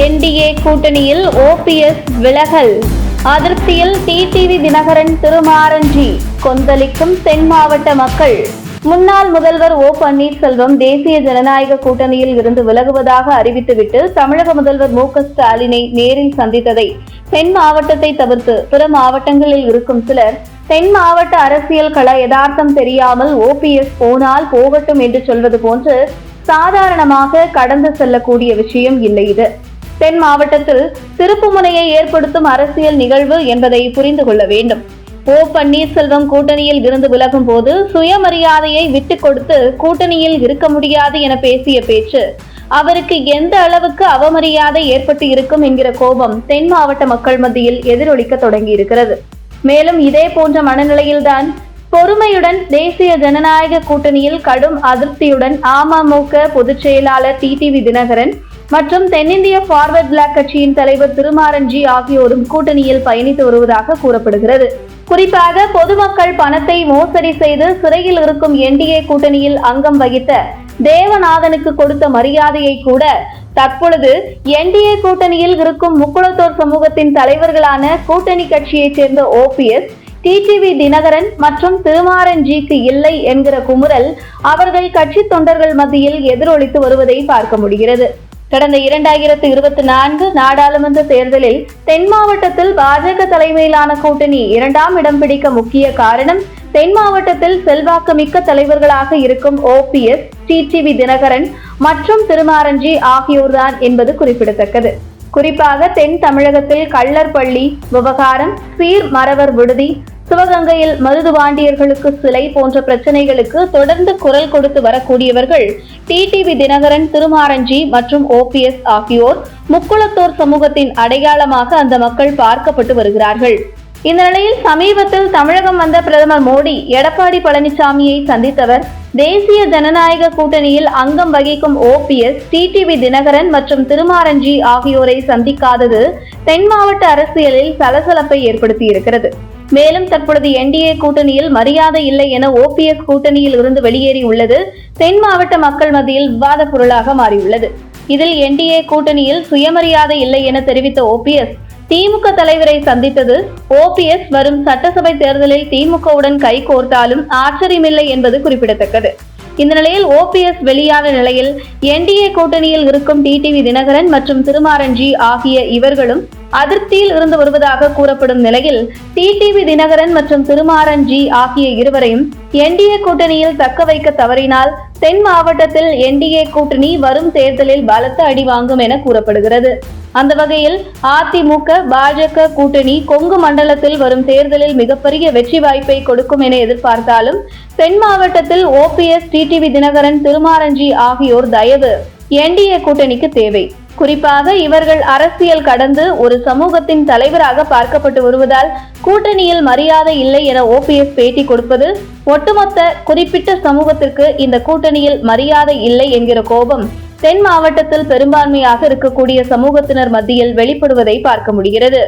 NDA கூட்டணியில் OPS விலகல், அதிருப்தியில் டிடிவி தினகரன், திருமாரஞ்சி, கொந்தளிக்கும் தென் மாவட்ட மக்கள். முன்னாள் முதல்வர் ஓ பன்னீர்செல்வம் தேசிய ஜனநாயக கூட்டணியில் இருந்து விலகுவதாக அறிவித்துவிட்டு தமிழக முதல்வர் மு.க. ஸ்டாலினை நேரில் சந்தித்ததை தென் மாவட்டத்தை தவிர்த்து பிற மாவட்டங்களில் இருக்கும் சிலர் தென் மாவட்ட அரசியல் கள யதார்த்தம் தெரியாமல் ஓபிஎஸ் போனால் போகட்டும் என்று சொல்வது போன்று சாதாரணமாக கடந்து செல்லக்கூடிய விஷயம் இல்லை. இது தென் மாவட்டத்தில் திருப்புமுனையை ஏற்படுத்தும் அரசியல் நிகழ்வு என்பதை புரிந்து கொள்ள வேண்டும். ஓ பன்னீர்செல்வம் கூட்டணியில் இருந்து விலகும் போது சுயமரியாதையை விட்டுக் கொடுத்து கூட்டணியில் இருக்க முடியாது என பேசிய பேச்சு அவருக்கு எந்த அளவுக்கு அவமரியாதை ஏற்பட்டு இருக்கும் என்கிற கோபம் தென் மாவட்ட மக்கள் மத்தியில் எதிரொலிக்க தொடங்கி இருக்கிறது. மேலும் இதே போன்ற மனநிலையில்தான் பொறுமையுடன் தேசிய ஜனநாயக கூட்டணியில் கடும் அதிருப்தியுடன் அமமுக பொதுச் செயலாளர் டிடிவி தினகரன் மற்றும் தென்னிந்திய ஃபார்வர்ட் பிளாக் கட்சியின் தலைவர் திருமாரஞ்சி ஆகியோரும் கூட்டணியில் பயணித்து வருவதாக கூறப்படுகிறது. குறிப்பாக பொதுமக்கள் பணத்தை மோசடி செய்து சிறையில் இருக்கும் என்டிஏ கூட்டணியில் அங்கம் வகித்த தேவநாதனுக்கு கொடுத்த மரியாதையை கூட தற்பொழுது என்டிஏ கூட்டணியில் இருக்கும் முக்குளத்தோர் சமூகத்தின் தலைவர்களான கூட்டணி கட்சியைச் சேர்ந்த ஓபிஎஸ், டிடிவி தினகரன் மற்றும் திருமாரஞ்சிக்கு இல்லை என்கிற குமுறல் அவர்கள் கட்சி தொண்டர்கள் மத்தியில் எதிரொலித்து வருவதை பார்க்க முடிகிறது. கடந்த 2024 நாடாளுமன்ற தேர்தலில் தென் மாவட்டத்தில் பாஜக தலைமையிலான கூட்டணி 2ஆம் இடம் பிடிக்க முக்கிய காரணம் தென் மாவட்டத்தில் செல்வாக்கு மிக்க தலைவர்களாக இருக்கும் ஓபிஎஸ், டிடிவி தினகரன் மற்றும் திருமாரஞ்சி ஆகியோர்தான் என்பது குறிப்பிடத்தக்கது. குறிப்பாக தென் தமிழகத்தில் கள்ளர் பள்ளி விவகாரம், சீர் மறவர் விடுதி, சிவகங்கையில் மருதுபாண்டியர்களுக்கு சிலை போன்ற பிரச்சனைகளுக்கு தொடர்ந்து குரல் கொடுத்து வரக்கூடியவர்கள் டிடிவி தினகரன், திருமாரஞ்சி மற்றும் ஓபிஎஸ் ஆகியோர் முக்குளத்தோர் சமூகத்தின் அடையாளமாக அந்த மக்கள் பார்க்கப்பட்டு வருகிறார்கள். இந்த நிலையில் சமீபத்தில் தமிழகம் வந்த பிரதமர் மோடி எடப்பாடி பழனிசாமியை சந்தித்தவர் தேசிய ஜனநாயக கூட்டணியில் அங்கம் வகிக்கும் ஓபிஎஸ், டிடிவி தினகரன் மற்றும் திருமாரஞ்சி ஆகியோரை சந்திக்காதது தென் மாவட்ட அரசியலில் சலசலப்பை ஏற்படுத்தி இருக்கிறது. மேலும் தற்பொழுது என்டிஏ கூட்டணியில் மரியாதை இல்லை என ஓபிஎஸ் கூட்டணியில் இருந்து வெளியேறி உள்ளது தென் மாவட்ட மக்கள் மத்தியில் விவாத பொருளாக மாறியுள்ளது. இதில் என்டிஏ கூட்டணியில் சுயமரியாதை இல்லை என தெரிவித்த ஓபிஎஸ் திமுக தலைவரை சந்தித்தது ஓபிஎஸ் வரும் சட்டசபை தேர்தலில் திமுகவுடன் கைகோர்த்தாலும் ஆச்சரியமில்லை என்பது குறிப்பிடத்தக்கது. இந்த நிலையில் ஓபிஎஸ் வெளியான நிலையில் என்டிஏ கூட்டணியில் இருக்கும் டிடிவி தினகரன் மற்றும் திருமாரஞ்சி ஆகிய இவர்களும் அதிருப்தியில் இருந்து வருவதாக கூறப்படும் நிலையில் டிடிவி தினகரன் மற்றும் திருமாரஞ்சி ஆகிய இருவரையும் என்டிஏ கூட்டணியில் தக்க வைக்க தவறினால் தென் மாவட்டத்தில் என்டிஏ கூட்டணி வரும் தேர்தலில் பலத்த அடி வாங்கும் என கூறப்படுகிறது. அந்த வகையில் அதிமுக பாஜக கூட்டணி கொங்கு மண்டலத்தில் வரும் தேர்தலில் மிகப்பெரிய வெற்றி வாய்ப்பை கொடுக்கும் என எதிர்பார்த்தாலும் தென் மாவட்டத்தில் ஓபிஎஸ், டிடிவி தினகரன், திருமாரஞ்சி ஆகியோர் தயவு என்டிஏ கூட்டணிக்கு தேவை. குறிப்பாக இவர்கள் அரசியல் கடந்து ஒரு சமூகத்தின் தலைவராக பார்க்கப்பட்டு வருவதால் கூட்டணியில் மரியாதை இல்லை என ஓபிஎஸ் பேட்டி கொடுப்பது ஒட்டுமொத்த குறிப்பிட்ட சமூகத்திற்கு இந்த கூட்டணியில் மரியாதை இல்லை என்கிற கோபம் தென் மாவட்டத்தில் பெரும்பான்மையாக இருக்கக்கூடிய சமூகத்தினர் மத்தியில் வெளிப்படுவதை பார்க்க முடிகிறது.